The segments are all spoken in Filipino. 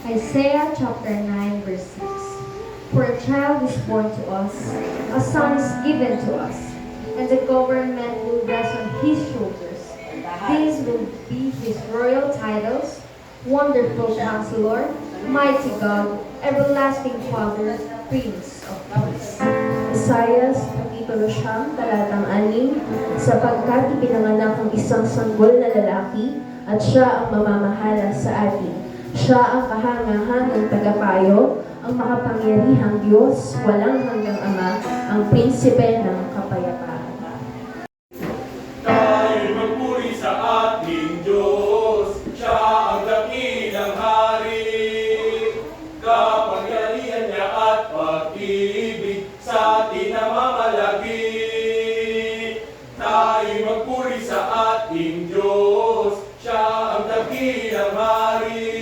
Isaiah chapter 9 verse 6. For a child is born to us, a son is given to us, and the government will rest on his shoulders. These will be his royal titles: Wonderful Counselor, Mighty God, Everlasting Father, Prince of Peace. Isaiah, Kapitulo 9, talatang 6, sapagkat ipinanganak ang isang sanggol na lalaki, at siya ang mamamahala sa atin. Siya ang kahangahangang tagapayo, ang makapangyarihang Diyos, walang hanggang Ama, ang prinsipe ng kapayapaan. Tayo'y magpuri sa ating Diyos, siya ang dakilang hari. Kapangyarihan niya at pag-ibig sa atin na mamalagi. Tayo'y magpuri sa ating Diyos, siya ang dakilang hari.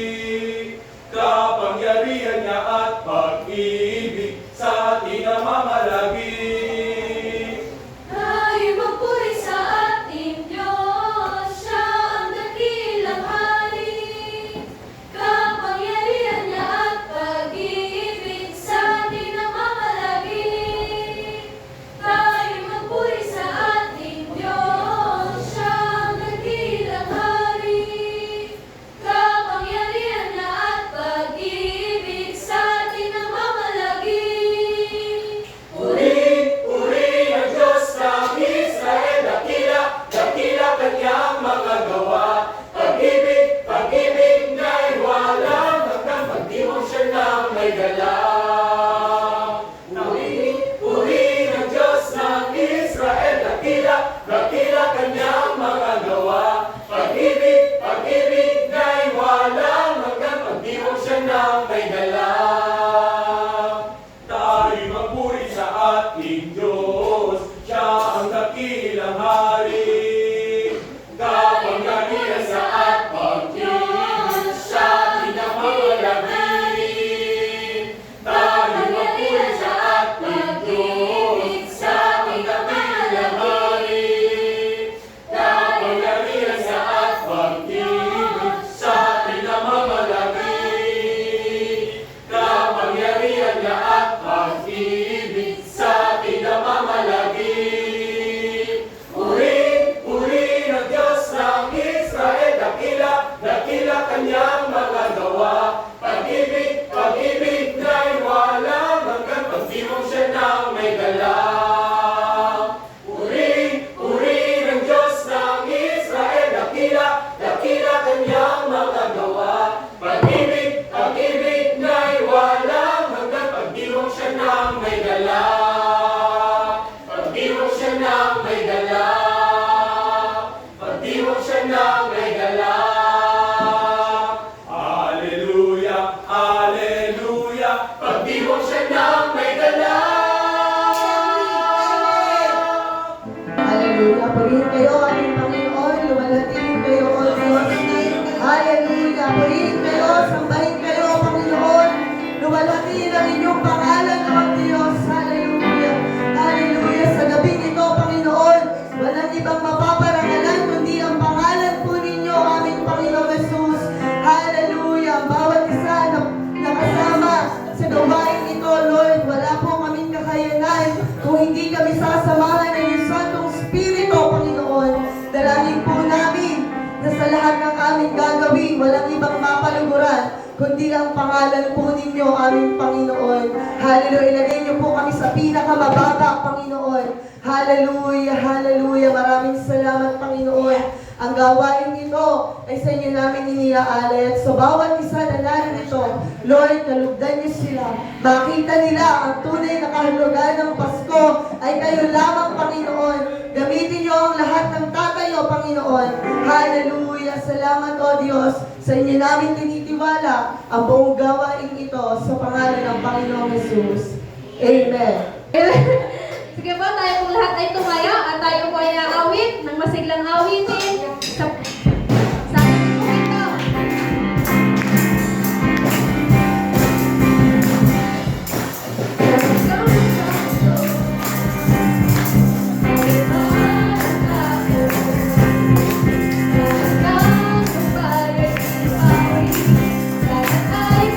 Kapangyarihan niya at pag-ibig sa atin na mamalagi. Tayo'y magpuri sa ating Diyos, siya ang dakilang hari. Kapangyarihan niya at pag-ibig sa atin na mamalagi. Tayo'y magpuri sa ating Diyos, siya ang dakilang hari. Kapangyarihan niya at pag-ibig sa atin na mamalagi. Puri ang Diyos ng Israel, dakila, dakila kanyang mga gawa. Pag-ibig niya'y walang hanggang magdiwang siya ng may galang. Puri ang Diyos ng Israel, dakila, dakila kanyang mga gawa. Pag-ibig niya'y walang hanggang magdiwang siya ng may galang. Tayo'y magpuri sa ating Diyos, siya ang dakilang hari. Kapangyarihan sa at pag-ibig sa atin na mamalagi. Tayo'y magpuri sa ating Diyos, sa ating dakilang hari. Kapangyarihan sa at pag-ibig sa atin na mamalagi. Kapangyarihan niya at pag-ibig sa atin na mamalagi. Puri ng Diyos ng Israel, dakila, dakila kanyang mga gawa. Pag-ibig niya'y walang hanggang pagdiwang siya ng may galang. Puri ng Diyos ng Israel, dakila, dakila kanyang mga gawa. Pag-ibig niya'y walang hanggang pagdiwang siya ng may galang. Pagdiwang siya ng may galang. Pagdiwang siya ng may galang. Hallelujah, hallelujah. Pagdiwang siya ng may galang. Hallelujah. Purihin kayo, aming Panginoon. Luwalhatiin kayo, O Diyos. Hallelujah. Purihin kayo, sambahin kayo, Panginoon. Luwalhatiin ang inyong pangalan, O Diyos. Hallelujah. Hallelujah. Sa gabing ito, Panginoon, walang ibang mapaparangalan kundi ang pangalan po ninyo, aming Panginoon Jesus. Hallelujah. Ang bawat isa na nakasama sa gawain ito, Lord, wala po kaming kakayanan kung hindi kami sasamahan ng iyong Santong Espiritu, Panginoon. Dalangin po namin na sa lahat ng aming gagawin, walang ibang mapaluguran, kundi ang pangalan po ninyo, aming Panginoon. Hallelujah. Ilagay niyo po kami sa pinakamababa, Panginoon. Hallelujah, hallelujah. Maraming salamat, Panginoon. Ang gawain ito ay sa inyo namin iniaalay at sa bawat isa na narito, Lord, nalugdan niyo sila. Makita nila ang tunay na kahulugan ng Pasko ay kayo lamang, Panginoon. Gamitin niyo ang lahat ng tatayo, Panginoon. Hallelujah. Salamat, O Diyos. Sa inyo namin tinitiwala ang buong gawain ito sa pangalan ng Panginoong Jesus. Amen. Sige po, tayo po lahat ay tumaya at tayo po ay aawit ng masiglang awitin sa ating po ito. Ay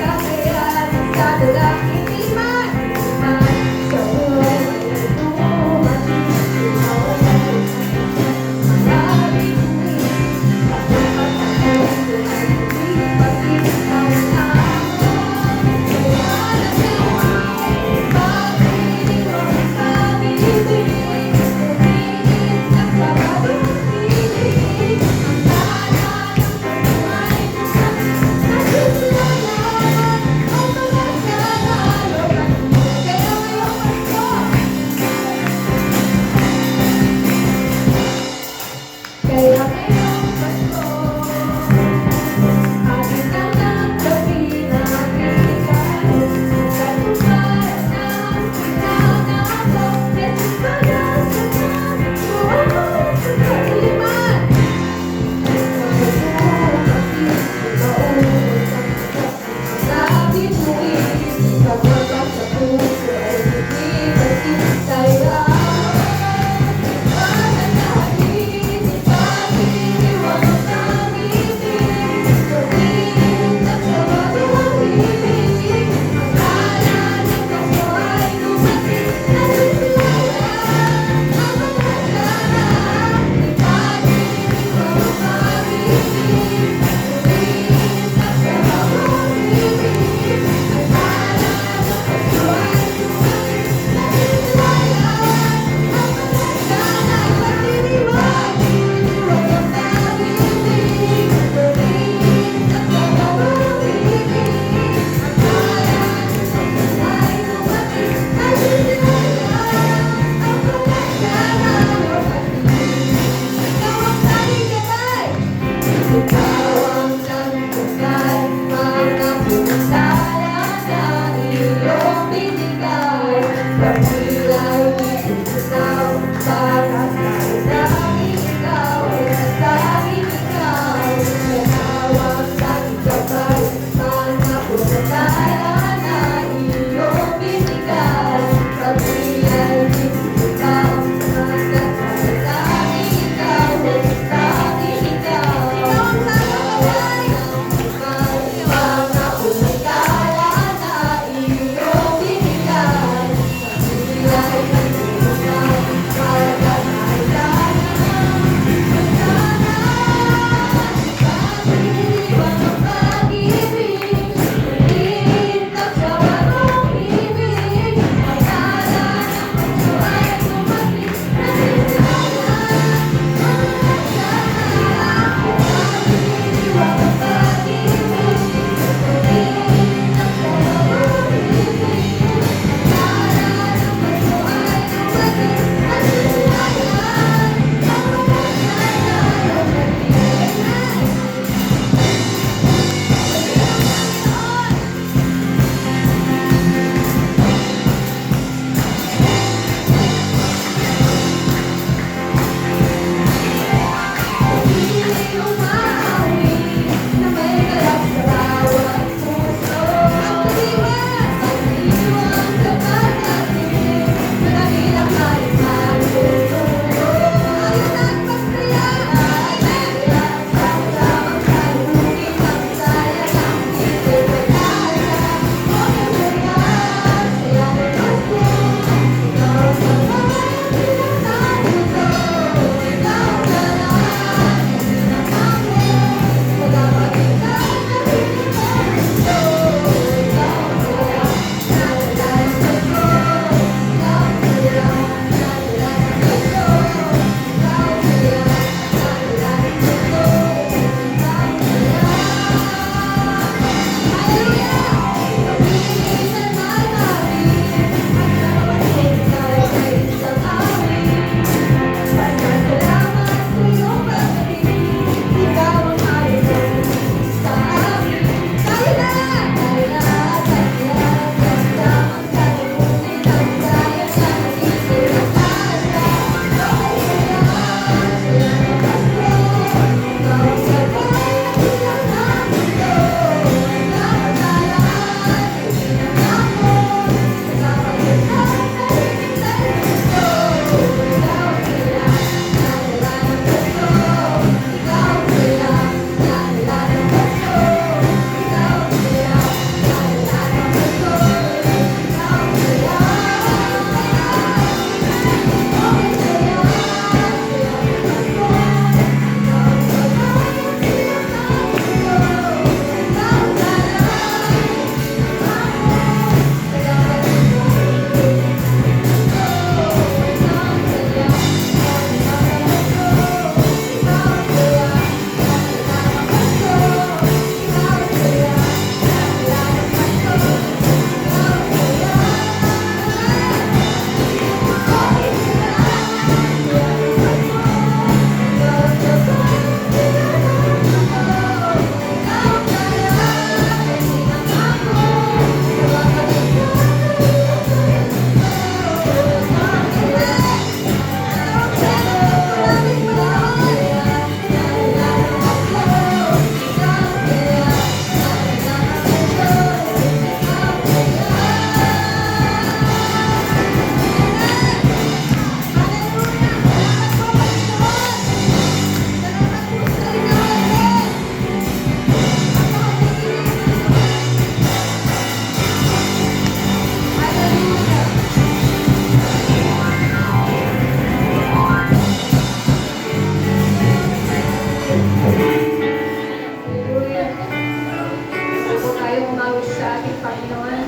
ating Panginoon.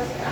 Sa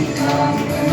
Ang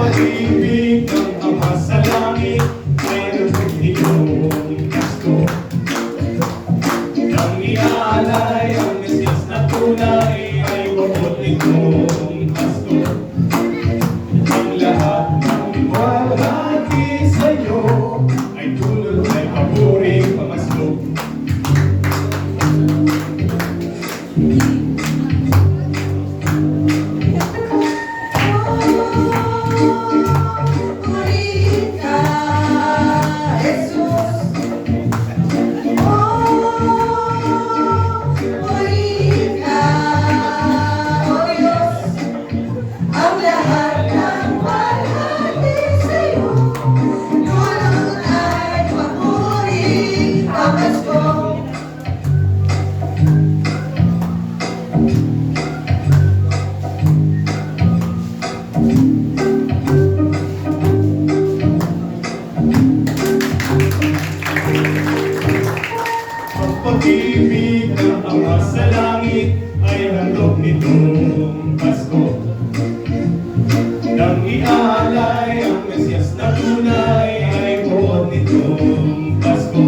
Pag-ibig ng Ama sa langit ay nagpag nitong Pasko. Nang iaalay ang Mesiyas na tunay ay bukod nitong Pasko. Ang lahat ng liwalhati sa iyo ay dulot ay paboring pamasko. Pag-ibig ng Ama sa langit ay handog nitong Pasko. Nang iaalay ang Mesiyas na tunay ay buod nitong Pasko.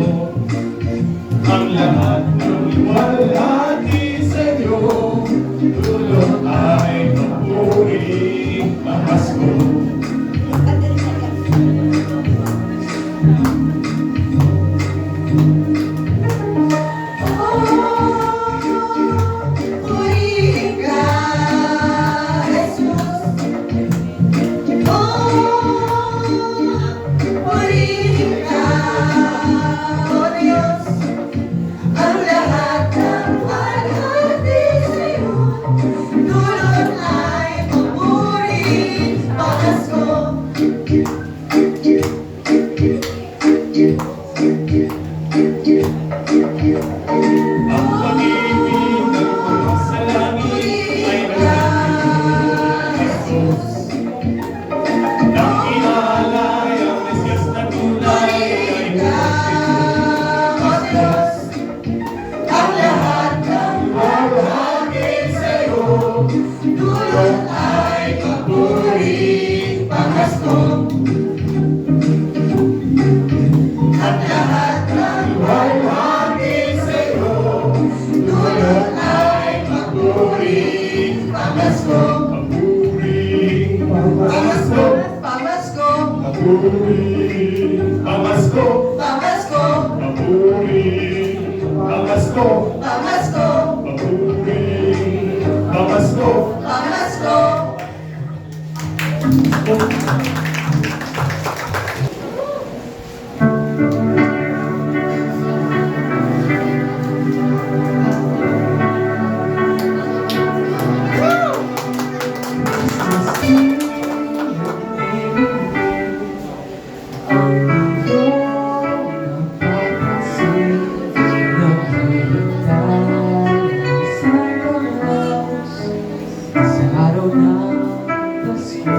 Ang lahat ng liwalhati sa iyo dulot ay paboring pamasko. Oh Pamasko, Mabuting Pamasko, Pamasko, Pamasko, Mabuting Pamasko, Pamasko, Mabuting Pamasko, Pamasko, Mabuting Pamasko. Pamasko. Sa araw ng Pasko,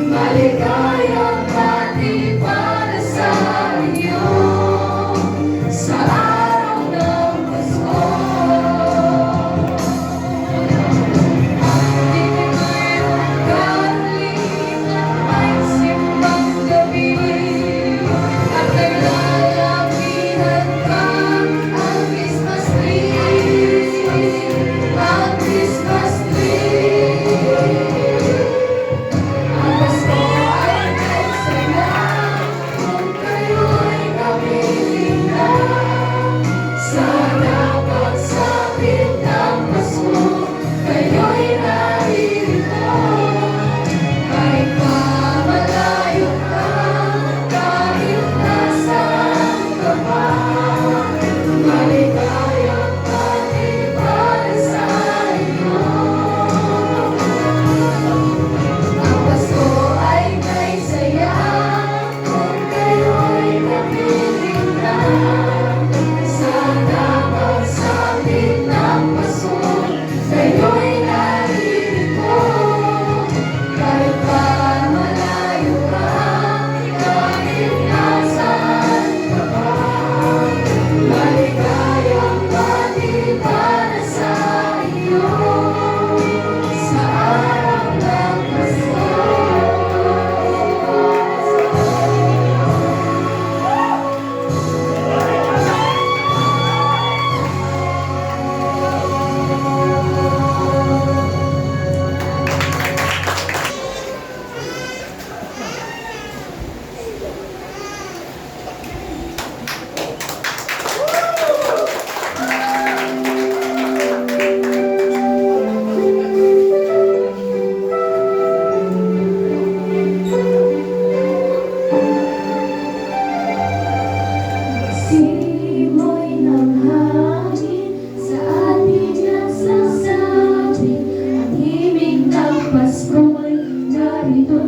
Maligayang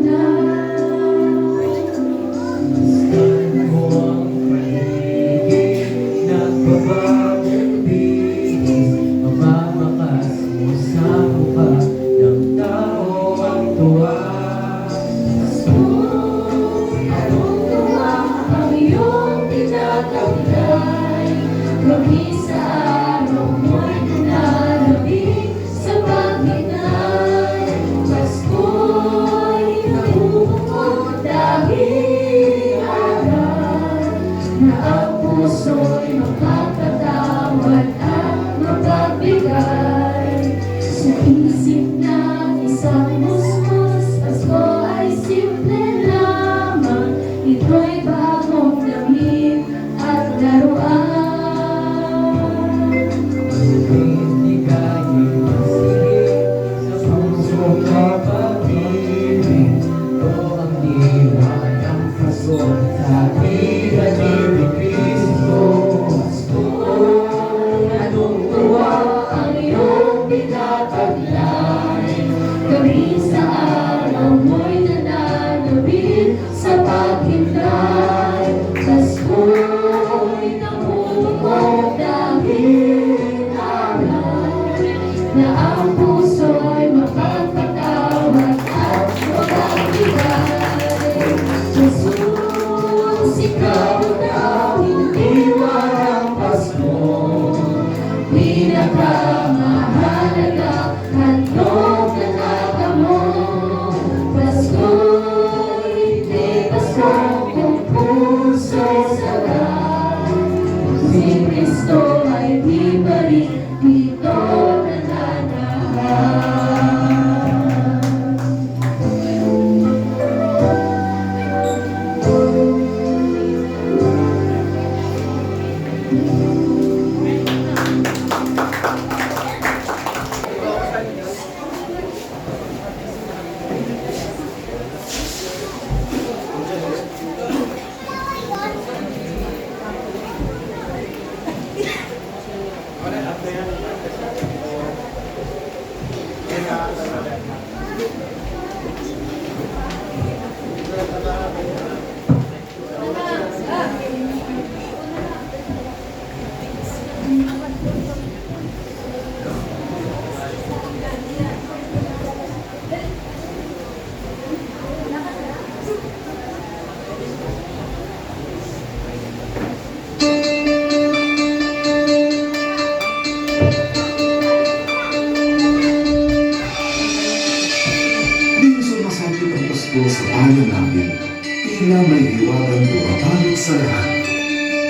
na. Masdan mo ang paligid, nagbabagong bihis, mamamakas mo sa mukha ng tao ang tuwa. Anong tuwa ang iyong tinataglay? Gabi sa araw mo'y nananabik sa paghinay. Pasko'y namumukod dahil aral na ang puso'y makakatawad at mapagbigay. Sa isip ng isang musmus, Pasko ay simple lamang. Ito'y bagong damit at laruan. Magbibigay masigit sa pusong kapag-ibig. Ito ang diwa ng Pasko sa ating ni Kristo. Anong tuwa ang iyong pinataglay? Gabi sa araw mo'y nananabik sa paghintay. Pasko'y namumukod dahil aral na ang puso'y makapatawad at mapagbigay. Jesus, ikaw na hindi walang Pasko, pinakamahalaga handog na natamo. Pasko'y hindi Pasko kung puso'y sagal. Si Kristo ay di pa rin dito nananahan. Dito sa masakit ang Pasko sa bayan namin, tila may hiwagang bumabalik sa lahat.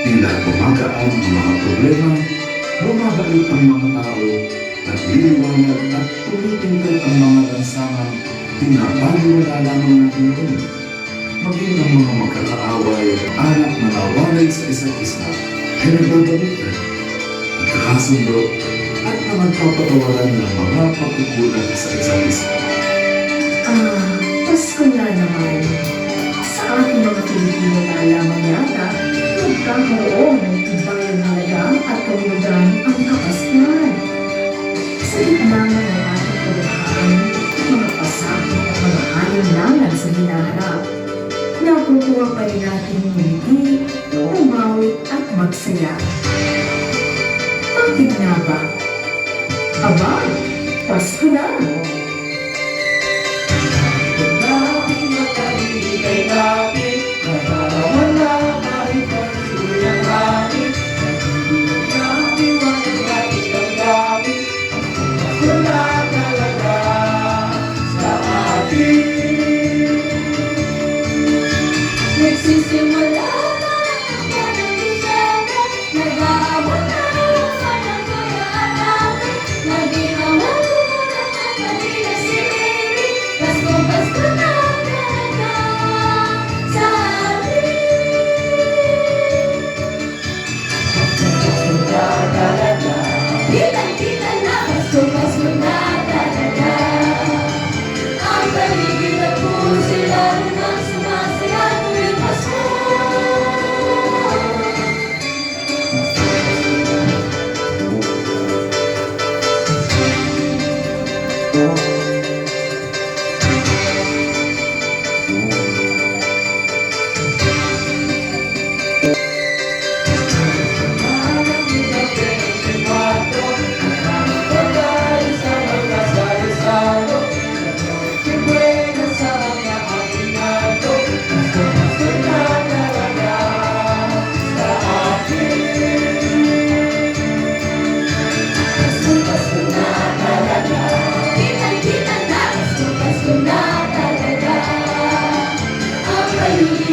Tila gumagaan ang mga problema, bumabalik ang mga tao, nagliliwanag at tumitingkad ang mga lansangan, pinapaliwala lamang natin ito. Maging ang mga magkakaaway, anak na nawalay sa isa't isa, ay nagbabalikan, nagkakasundo, at nagpapatawaran ng mga pagkukulang sa isa't isa. Pasko na naman. Sa ating mga Pilipino na lamang yata, nagkakaroon ng tibayang halaga at kaulugan ang kapaskuhan. Sa gitna ng ating kabuhayan, mga pasakit at mga alinlangan sa hinaharap, nakukuha pa rin natin hindi, umawit at magsaya. Bakit nga ba? Aba, Pasko na! Natin ang pag-ibigay natin, natawala kahit ang sulang langit. Nagiging natin walang natin ang gamit, ang wala talaga sa atin. Nagsisimula na ang unang Disyembre, nag-aabot na ang panagayaan natin. Naging ang halaga ng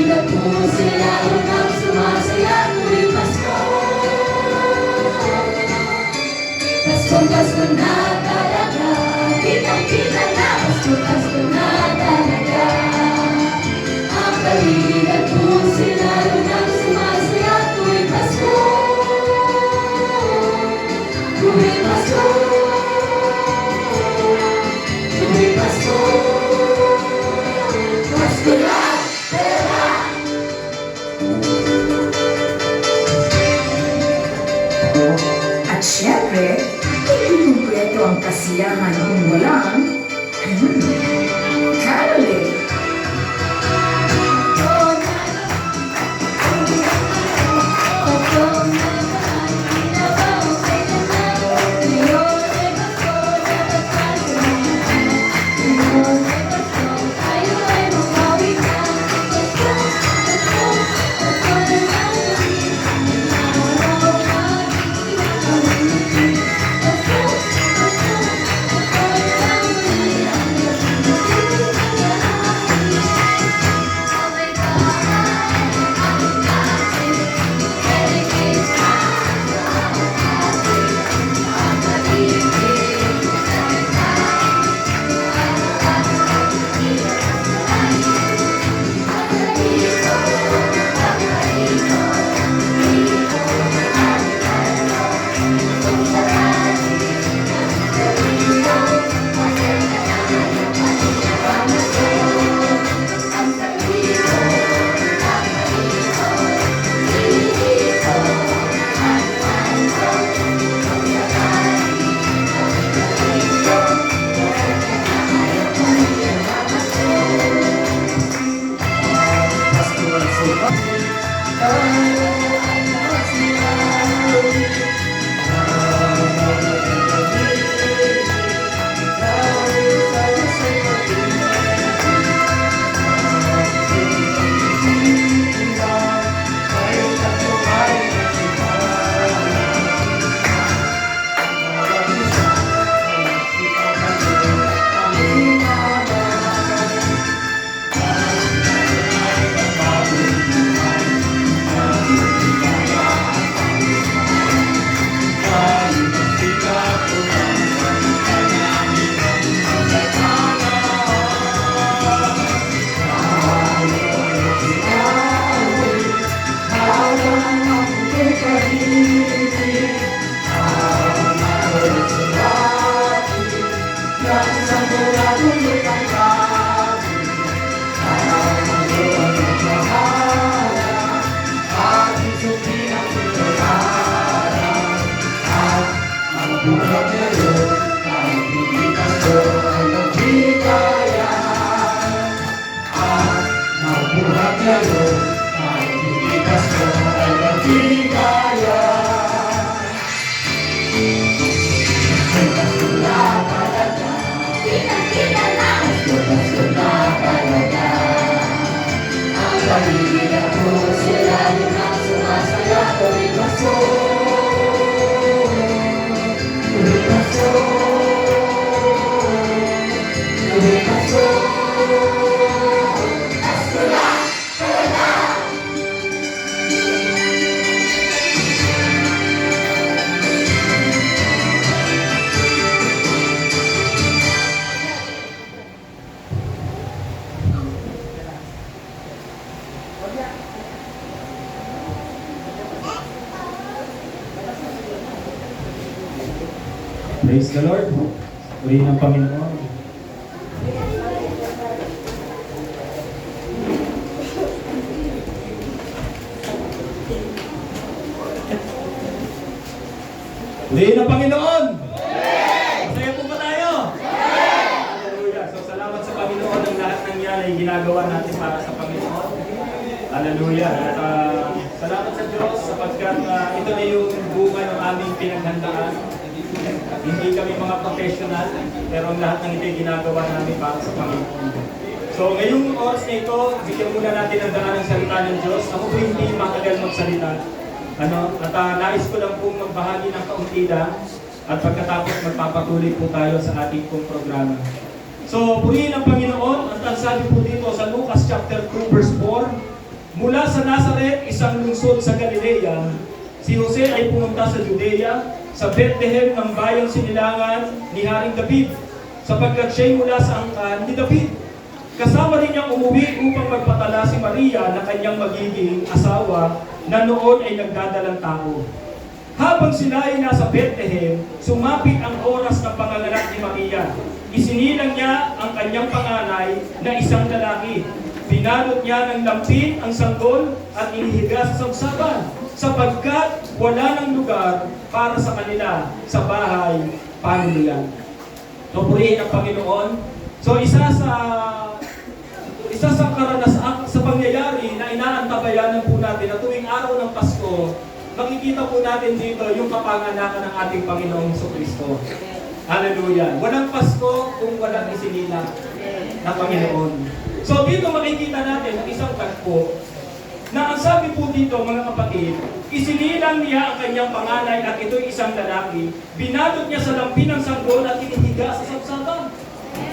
halina puso lalo nang sumasaya tuwing Pasko. Pasko na talaga, kitang-kita na Pasko na talaga. Ang paligid at puso lalo nang sumasaya tuwing Pasko. Tuwing Pasko, tuwing Pasko, Pasko na talaga. At syempre, hindi kumpleto ang kasiyahan kung walang caroling. Kita-kita na Pasko na talaga. Ang paligid at puso lalo nang sumasaya tuwing Pasko. Tuwing Pasko, tuwing Pasko, Pasko na talaga. Praise the Lord. Purihin ang Panginoon. Purihin ang Panginoon. Masaya po ba tayo? Hallelujah. So salamat sa Panginoon ang lahat ng yan ay ginagawa natin para sa Panginoon. Hallelujah. At salamat sa Diyos sapagkat ito na yung bunga ng aming pinaghandaan. Hindi kami mga professional, pero ang lahat ng ito ay ginagawa namin para sa Panginoon. So ngayong oras na ito, bigyan muna natin ang daan ng salita ng Diyos. Ako po hindi matagal magsalita. Nais ko lang pong magbahagi ng kaunti lang at pagkatapos magpapatuloy po tayo sa ating pong programa. So purihin ang Panginoon at ang sabi po dito sa Lucas chapter 2 verse 4, Mula sa Nazaret, isang lungsod sa Galilea, si Jose ay pumunta sa Judea, sa Bethlehem ng bayang sinilangan ni Haring David, sapagkat siya'y mula sa angkan ni David. Kasama rin niyang umuwi upang magpatala si Maria na kanyang magiging asawa na noon ay nagdadalang tao. Habang sila ay nasa Bethlehem, sumapit ang oras ng panganganak ni Maria. Isinilang niya ang kanyang panganay na isang lalaki. Binalot niya ng lampin ang sanggol at inihiga sa sabsaban, sapagkat wala ng lugar para sa kanila sa bahay panuluyan. So, purihin ang Panginoon. So, isa sa karanasan sa pangyayari na inaantabayanan po natin na tuwing araw ng Pasko, makikita po natin dito yung kapanganakan ng ating Panginoong Jesucristo. Hallelujah. Walang Pasko kung walang isinilang na Panginoon. So dito makikita natin ang isang tagpo na ang sabi po dito, mga kapatid, isinilang niya ang kanyang panganay at ito'y isang lalaki. Binalot niya sa lampin ng sanggol at inihiga sa sabsaban.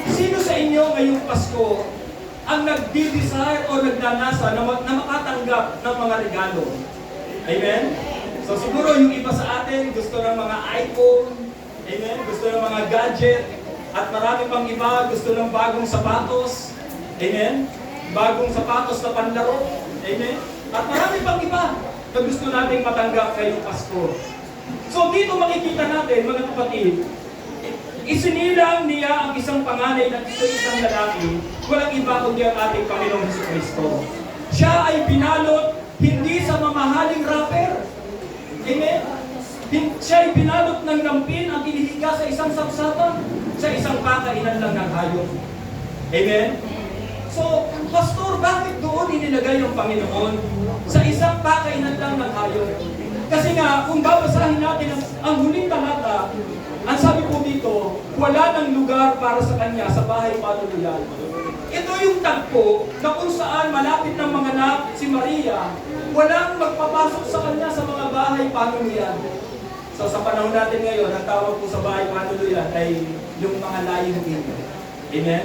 Sino sa inyo ngayong Pasko ang nagdi-desire o nagnanasa na makatanggap ng mga regalo? Amen? So siguro yung iba sa atin gusto ng mga iPhone, amen? Gusto ng mga gadget, at marami pang iba gusto ng bagong sapatos, amen? Bagong sapatos na panlaro, amen? At marami pang iba na gusto nating matanggap ngayong Pasko. So dito makikita natin, mga kapatid, isinilang niya ang isang panganay na isang lalaki, walang iba kundi ang ating Panginoong Jesucristo. Siya ay binalot hindi sa mamahaling wrapper. Amen? Siya ay binalot ng lampin at inihiga sa isang sabsaban, sa isang kakainan lang ng hayop. Amen? So, Pastor, bakit doon inilagay ng Panginoon sa isang kakainan lang ng hayop? Kasi nga, kung babasahin natin ang huling talata, ang sabi po dito, wala ng lugar para sa kanya sa bahay panuluyan. Ito yung tagpo na kung saan malapit ng mga anak si Maria, walang magpapasok sa kanya sa mga bahay panuluyan. So sa panahon natin ngayon, ang tawag po sa bahay panuluyan ay yung mga lying-in. Amen?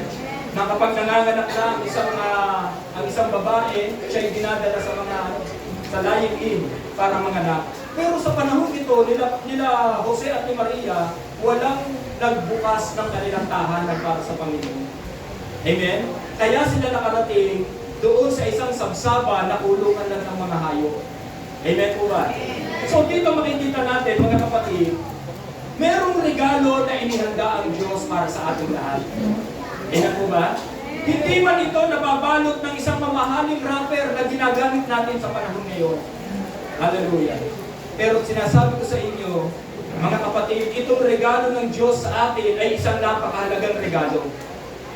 Na kapag nanganganak na ang isang babae, siya ay dinadala sa lying-in para manganak. Pero sa panahon ito, nila Jose at ni Maria, walang nagbukas ng kanilang tahanan para sa Panginoon. Amen? Kaya sila nakarating doon sa isang sabsaba na kulungan lang ng mga hayop. Amen po ba? So dito makikita natin, mga kapatid, merong regalo na inihanda ang Diyos para sa ating lahat. Amen po ba? Hindi man ito nababalot ng isang mamahaling wrapper na ginagamit natin sa panahon ngayon. Hallelujah. Pero sinasabi ko sa inyo, mga kapatid, itong regalo ng Diyos sa atin ay isang napakahalagang regalo.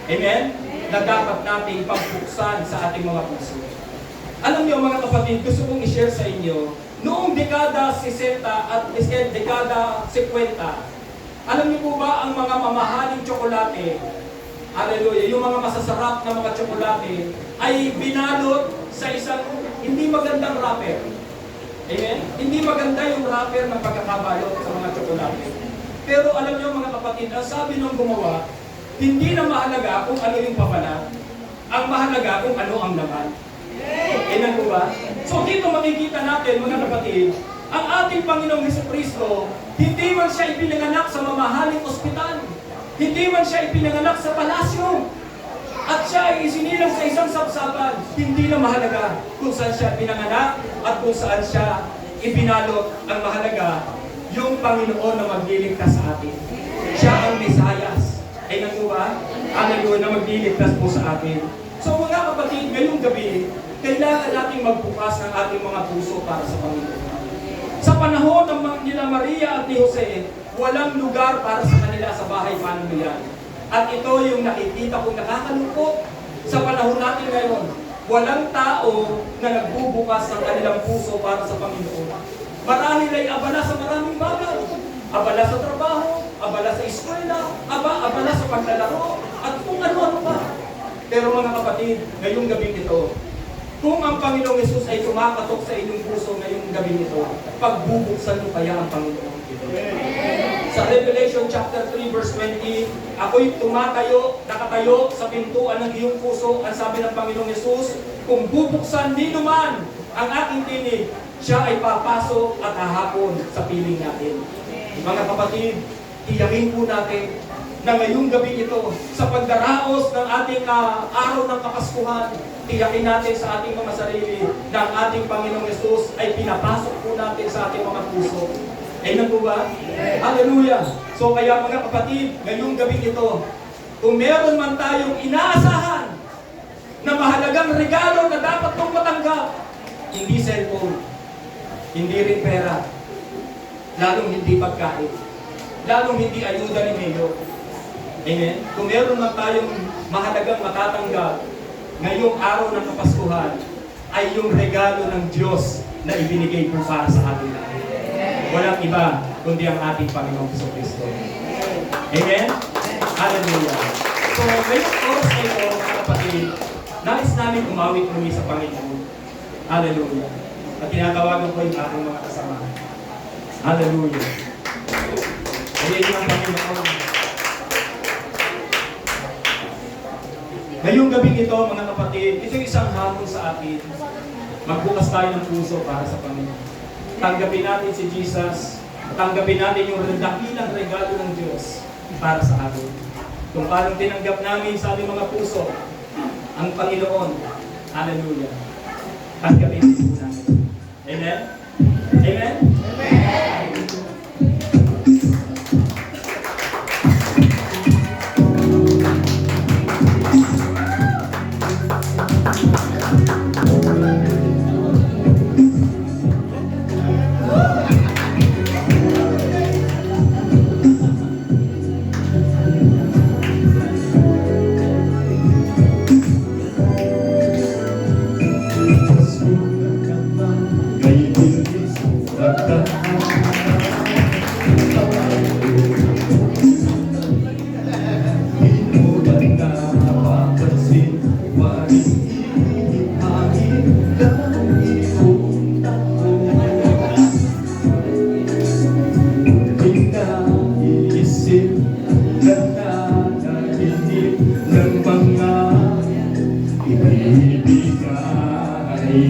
Amen? Na dapat nating pagbuksan sa ating mga puso. Alam niyo mga kapatid, gusto kong i-share sa inyo, noong dekada 60 at dekada 50, alam niyo po ba ang mga mamahaling tsokolate, hallelujah, yung mga masasarap na mga tsokolate, ay binalot sa isang hindi magandang wrapper. Amen? Hindi maganda yung wrapper ng pagkakabalot sa mga tsokolate. Pero alam niyo mga kapatid, ang sabi ng gumawa, hindi na mahalaga kung ano yung pabalat. Ang mahalaga kung ano ang laman. Amen po ba? So dito makikita natin mga kapatid, ang ating Panginoong Jesucristo, hindi man siya ipinanganak sa mamahaling ospital. Hindi man siya ipinanganak sa palasyo. At siya ay isinilang sa isang sabsaban. Hindi na mahalaga kung saan siya pinanganak at kung saan siya ibinalot. Ang mahalaga, yung Panginoon na magliligtas sa atin. Siya ang Mesayas. Ay po ba? Hallelujah, na magliligtas po sa atin. So mga kapatid, ngayong gabi, kailangan nating magbukas ng ating mga puso para sa Panginoon. Sa panahon ng nila Maria at ni Jose, walang lugar para sa kanila sa bahay panuluyan. At ito yung nakikita kong nakakalungkot sa panahon natin ngayon. Walang tao na nagbubukas ng kanilang puso para sa Panginoon. Marahil ay abala sa maraming bagay. Abala sa trabaho, abala sa eskwela, abala sa paglalaro, at kung ano-ano pa. Pero mga kapatid, ngayong gabi ito, kung ang Panginoong Yesus ay kumakatok sa inyong puso ngayong gabi ito, pagbubuksan mo kaya ang Panginoon ito. Sa Revelation chapter 3 verse 20, ako'y nakatayo sa pintuan ng iyong puso, ang sabi ng Panginoong Yesus, kung bubuksan nino man ang aking tinig, siya ay papasok at hahapon sa piling natin. Mga kapatid, tiyakin po natin na ngayong gabi ito, sa pagdaraos ng ating araw ng Kapaskuhan, tiyakin natin sa ating mga sarili na ang ating Panginoong Yesus ay pinapasok po natin sa ating mga puso. Amen po ba? Hallelujah! So kaya mga kapatid, ngayong gabi ito, kung meron man tayong inaasahan na mahalagang regalo na dapat mong matanggap, hindi cellphone, hindi rin pera, lalong hindi pagkain, lalong hindi ayuda ni Mayor. Amen? Kung meron man tayong mahalagang matatanggap ngayong araw ng Kapaskuhan, ay yung regalo ng Diyos na ibinigay po para sa atin lahat. Walang iba kundi ang ating Panginoong Jesucristo. Amen? Hallelujah! So, ngayong oras na ito, mga kapatid, nais namin umawit muli sa Panginoon. Hallelujah! At tinatawagan ko yung ating mga kasama. Hallelujah! Ayan yung Panginoon. Ngayong gabing ito, mga kapatid, ito yung isang hamon sa atin. Magbukas tayo ng puso para sa Panginoon. Tanggapin natin si Jesus. Tanggapin natin yung dakilang regalo ng Diyos para sa atin. Kung paano tinanggap namin sa aming mga puso ang Panginoon. Hallelujah. Tanggapin po natin. Amen? Amen? Amen!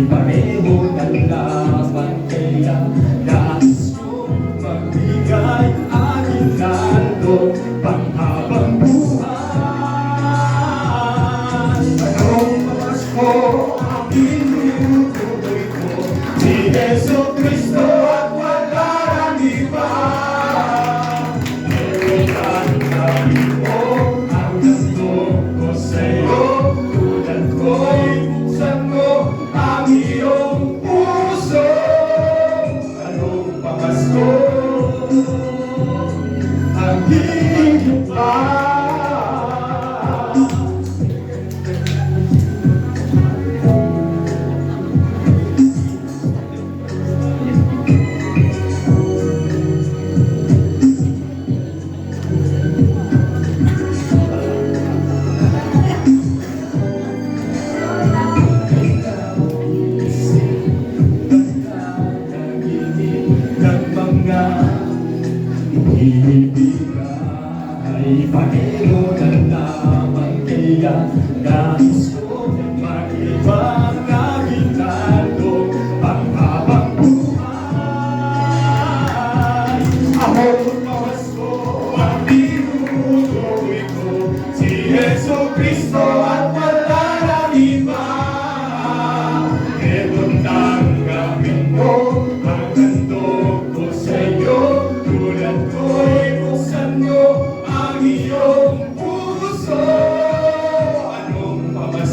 Pareho ng laban, kaya nais ko magbigay aking lalo panghabang buhay. Anong Pasko ang tinutuloy ko? Si Jesucristo at wala nang iba. Meron kang ko ang gusto ko sa'yo, tulad ko'y buksan mo ang iyong puso. Anong Pasko ang higit pa? Ibigay Panginoon ang lamang, kaya nais ko mag-ibang aking lalo panghabang buhay. Among Pasko ang tinutuloy ko, si Jesucristo at wala nang iba. Ngayon tanggapin mo ang handog ko sa'yo, tulad ko'y buksan mo ang iyong puso. Anong Pasko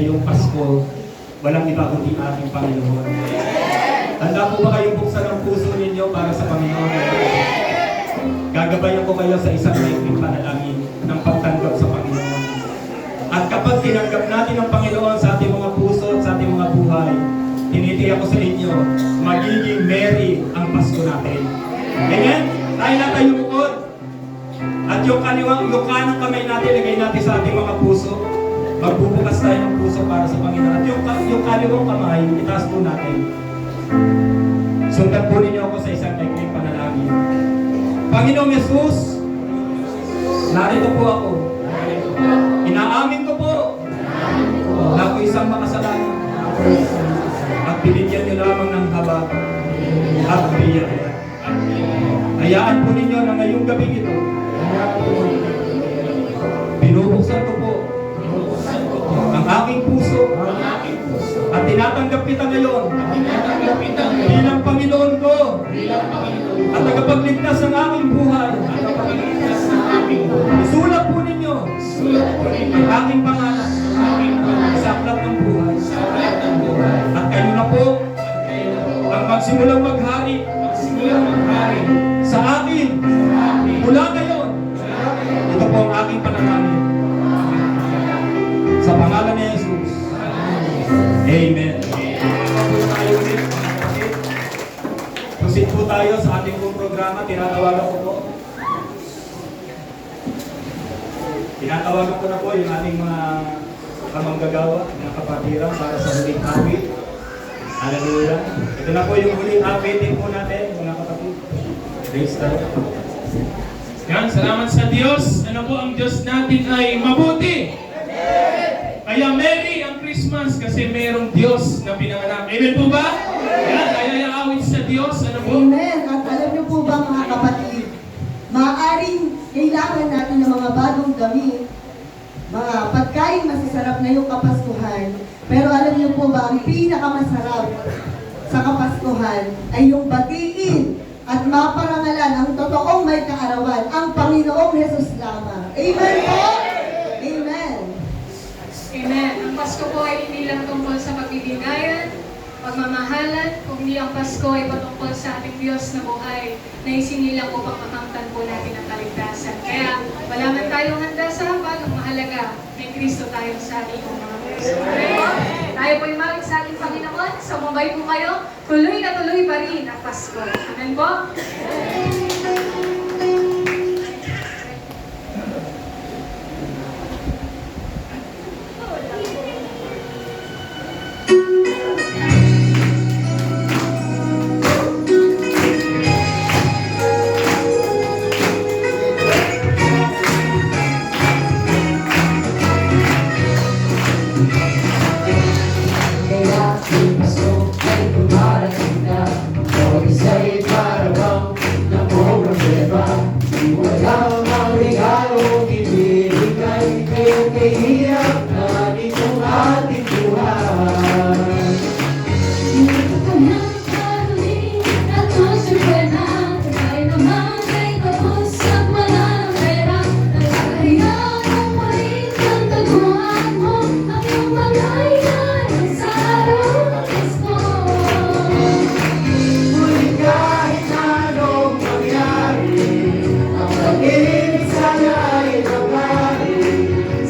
ngayong Pasko, walang iba kundi ating Panginoon. Handa po ba kayong buksan ang puso ninyo para sa Panginoon? Gagabayan ko kayo sa isang maikling panalangin ng pagtanggap sa Panginoon. At kapag tinanggap natin ang Panginoon sa ating mga puso at sa ating mga buhay, tinitiyak ko sa inyo, magiging merry ang Pasko natin. Amen? Tayo na tayo bukod. At yung kanang kamay natin, lagay natin sa ating mga puso. Magbubukas tayo ng puso para sa Panginoon. At yung kaliwang kamay, itaas po natin. Sundan po ninyo ako sa isang maikling panalangin. Panginoong Yesus, narito po ako. Inaamin ko po na ako isang makasalanan. At binigyan niyo lamang ng habag at biyaya. Hayaan po ninyo na ngayong gabi ito, binubuksan ko po ang aking puso at tinatanggap kita ngayon bilang Panginoon ko at tagapagligtas ng aking buhay. Isulat po ninyo ang aking pangalan sa aklat ng buhay. At kayo na po ang magsimulang maghari sa akin mula ngayon. Ito po ang aking panalangin. Sa pangalan ni Jesus. Amen. Proceed po tayo sa ating pong programa. Tinatawagan ko na po yung ating mga kamanggagawa, mga kapatiran para sa huling awit. Hallelujah. Ito na po yung huling awitin po natin, mga kapatid. Praise God. Yan, salamat sa Diyos. Ano po, ang Diyos natin ay mabuti. Kaya merry ang Christmas kasi merong Diyos na pinanganak. Amen po ba? Yan, kaya awit sa Diyos. Ano po? Amen. At alam niyo po ba mga kapatid, maaaring kailangan natin ng mga bagong damit, mga pagkain masasarap na yung Kapaskuhan. Pero alam niyo po ba, ang pinakamasarap sa Kapaskuhan ay yung batiin at maparangalan ang totoong may kaarawan, ang Panginoong Jesus lamang. Amen po? Amen. Amen. Ang Pasko po ay hindi lang tungkol sa pagbibigayan, pagmamahalan, kundi ang Pasko ay patungkol sa ating Diyos na buhay na isinilang upang makamtan po natin ang kaligtasan. Kaya wala man tayong handa sa hapag, ang mahalaga, may Kristo tayo sa ating mga puso. Tayo po imawit sa ating Panginoon, sumabay po kayo, tuloy na tuloy pa rin ang Pasko. Amen po?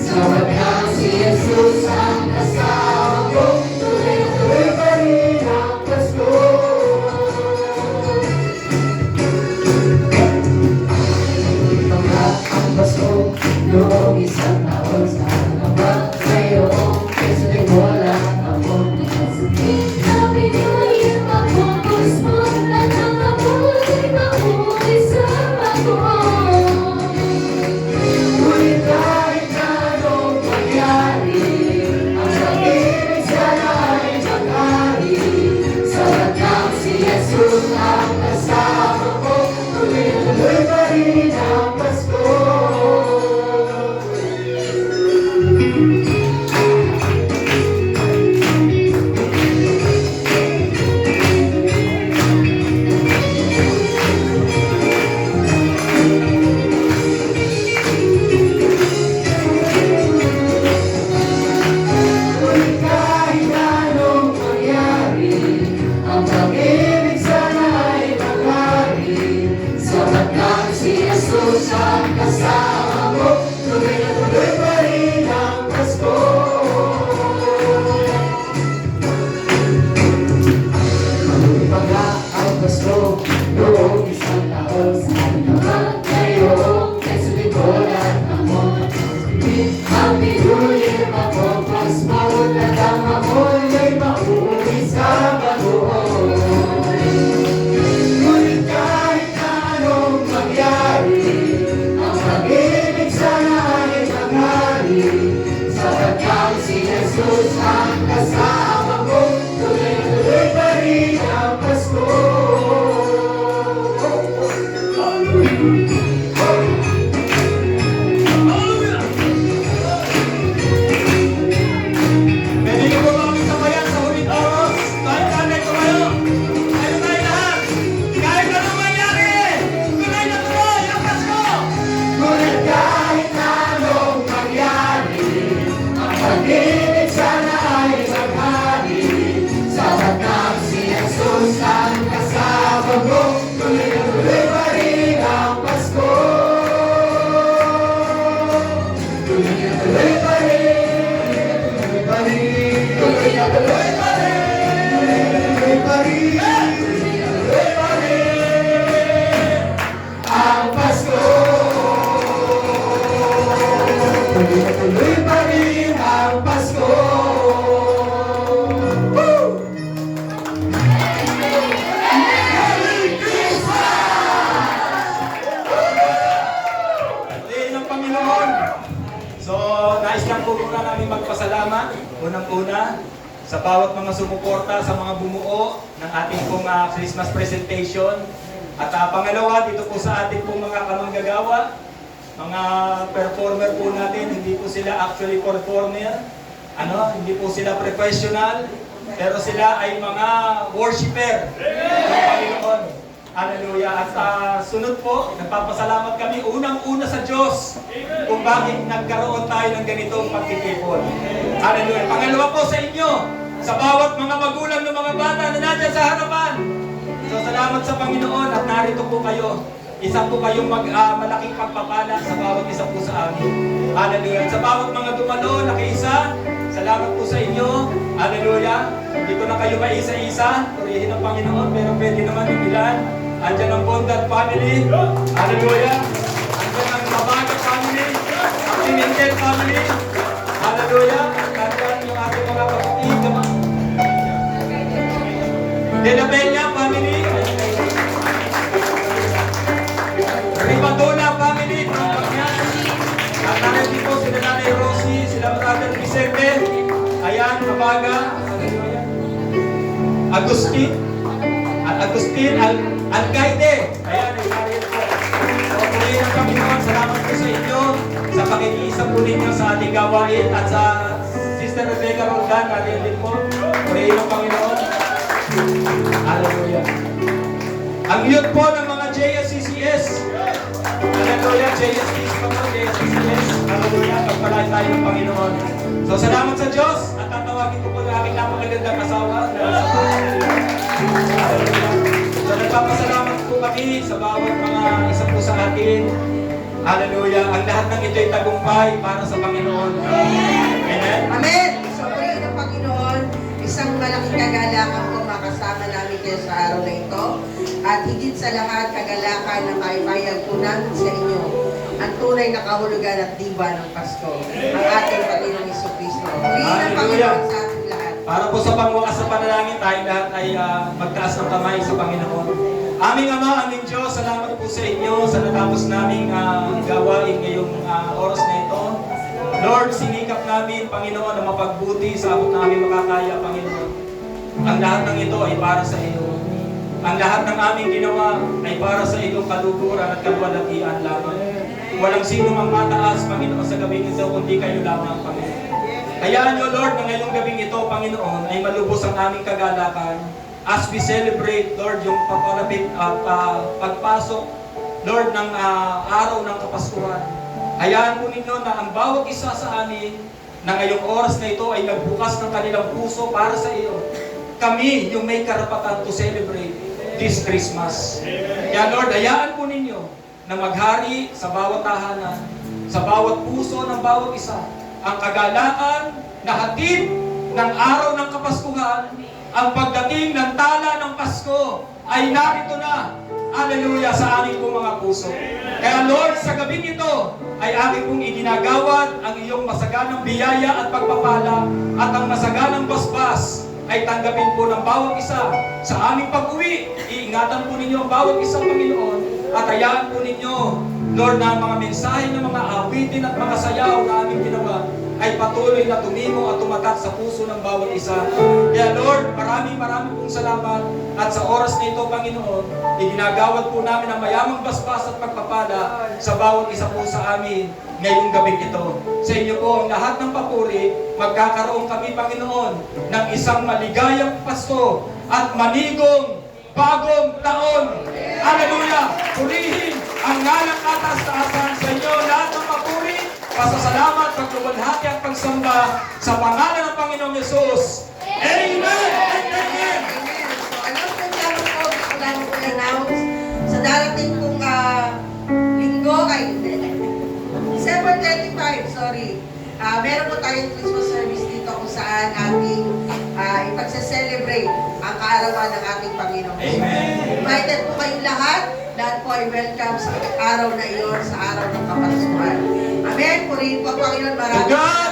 Sa wakas si Jesus ang kasama. Talagang ako'y may mauwi sa bagoong. Ngunit kahit na anong mangyari, ang pag-ibig sana ay maghari. Sapagkat si Jesus ang kasama ko, tuloy-tuloy pa rin ang Pasko. Pwede niyo po ba kami sabayan sa huling oras? Kahit nanay tumayo. Tayo tayo lahat. Kahit anong mangyari, tuloy na tuloy ang Pasko. Ngunit kahit na anong mangyari, ang pag-ibig sana ay maghari. Sapagkat si Jesus ang kasama mo, tuloy-tuloy pa rin ang Pasko. Tuloy-tuloy pa rin. Tuloy na tuloy pa rin. Tuloy pa rin. Tuloy pa rin ang Pasko. Tuloy na tuloy pa rin ang Pasko. Woo! Merry Christmas! Patuloy ng Panginoon. So, nais lang po muna namin magpasalamat, unang-una, sa bawat mga sumuporta, sa mga bumuo ng ating pong Christmas presentation. At pangalawa, dito po sa ating pong mga kamanggagawa, mga performer po natin, hindi po sila actually performer, hindi po sila professional, pero sila ay mga worshiper ng Panginoon. Hallelujah. At sunod po, nagpapasalamat kami unang-una sa Diyos kung bakit nagkaroon tayo ng ganitong pagtitipon. Hallelujah. Pangalawa po sa inyo, sa bawat mga magulang ng mga bata na nandiyan sa harapan. So salamat sa Panginoon at narito po kayo. Isa po kayong malaking pagpapala sa bawat isa po sa amin. Hallelujah. At sa bawat mga dumalo, nakiisa, salamat po sa inyo. Hallelujah. Hindi ko na kayo maisa-isa. Purihin ang Panginoon, pero pwede naman yung ilan. Andiyan ang Bondat family. Hallelujah. Andiyan ang Mabaga family. Ang Pimentel family. Hallelujah. Andiyan yung ating mga kapatid. De La Peña family. Rimadona family. At natin po sila Nanay Rosie, sila Brother Vicente. Ayan, Mabaga. Hallelujah. Agustin Alcaide. Ayan, ay narin po. So, purihin ang Panginoon. Salamat po sa inyo sa pakikiisa po ninyo sa ating gawain at sa Sister Rebecca Roldan, natin din po. Purihin ang Panginoon. Hallelujah. Ang youth po ng mga JSCCS. Hallelujah, JSCCS po po, JSCCS. Hallelujah, pagpalain tayo ng Panginoon. So, salamat sa Diyos at tatawagin ko po yung aking napakagandang asawa. So, nagpapasalamat po kami sa bawat mga isa po sa atin. Hallelujah. Ang lahat ng ito'y tagumpay para sa Panginoon. Amen. Amen! So, purihin ng Panginoon, isang malaking kagalakan po makasama namin kayo sa araw na ito. At higit sa lahat, kagalakan na maipayag po namin sa inyo ang tunay na kahulugan at diba ng Pasko, ang ating Panginoong Jesucristo. Purihin ng Panginoon sa ating lahat. Para po sa pangwakas sa panalangin, tayong lahat ay magtaas ng kamay sa Panginoon. Aming Ama, aming Diyos, salamat po sa inyo sa natapos naming gawain ngayong oras na ito. Lord, sinikap namin, Panginoon, na mapagbuti sa abot namin makakaya, Panginoon. Ang lahat ng ito ay para sa iyo. Ang lahat ng aming ginawa ay para sa iyong kaluguran at kalwalatian lamang. Walang sino mang mataas, Panginoon, sa gabing ito, kundi kayo lamang, Panginoon. Hayaan niyo, Lord, na ngayong gabing ito, Panginoon, ay malubos ang aming kagalakan as we celebrate, Lord, yung papalapit at pagpasok, Lord, ng araw ng Kapaskuhan. Hayaan po ninyo na ang bawat isa sa amin na ngayong oras na ito ay nagbukas ng kanilang puso para sa iyo. Kami yung may karapatan to celebrate this Christmas. Kaya Lord, hayaan po ninyo na maghari sa bawat tahanan, sa bawat puso ng bawat isa, ang kagalakan na hatid ng araw ng Kapaskuhan, ang pagdating ng tala ng Pasko ay narito na. Hallelujah, sa aming pong mga puso. Kaya Lord, sa gabing ito ay aking pong iginagawad ang iyong masaganang biyaya at pagpapala at ang masaganang ay tanggapin po ng bawat isa sa aming pag-uwi. Iingatan po ninyo ang bawat isa, Panginoon, at hayaan po ninyo, Lord, na ang mga mensahe ng mga awitin at mga sayaw na aming ginawa ay patuloy na tumimo at tumatak sa puso ng bawat isa. Kaya Lord, maraming pong salamat at sa oras na ito, Panginoon, iginagawad po namin ang mayamang basbas at pagpapala sa bawat isa po sa amin ngayong gabing ito. Sa inyo po ang lahat ng papuri, magkakaroon kami, Panginoon, ng isang maligayang Pasko at manigong bagong taon. Hallelujah! Purihin ang ngalang kataas-taasan sa inyo lahat ng papuri, pasasalamat, pagluwalhati at pagsamba sa pangalan ng Panginoong Yesus. Amen! Amen! So, alam po niya po, wala mo po announce sa darating pong linggo, December 25, sorry. Meron po tayong Christmas service dito kung saan ating ipagse-celebrate ang kaarawan ng ating Panginoon. Amen! Invited po kayong lahat. Lahat po ay welcome sa araw na iyon, sa araw ng Kapaskuhan. Amen. Purihin po ang Panginoon. To God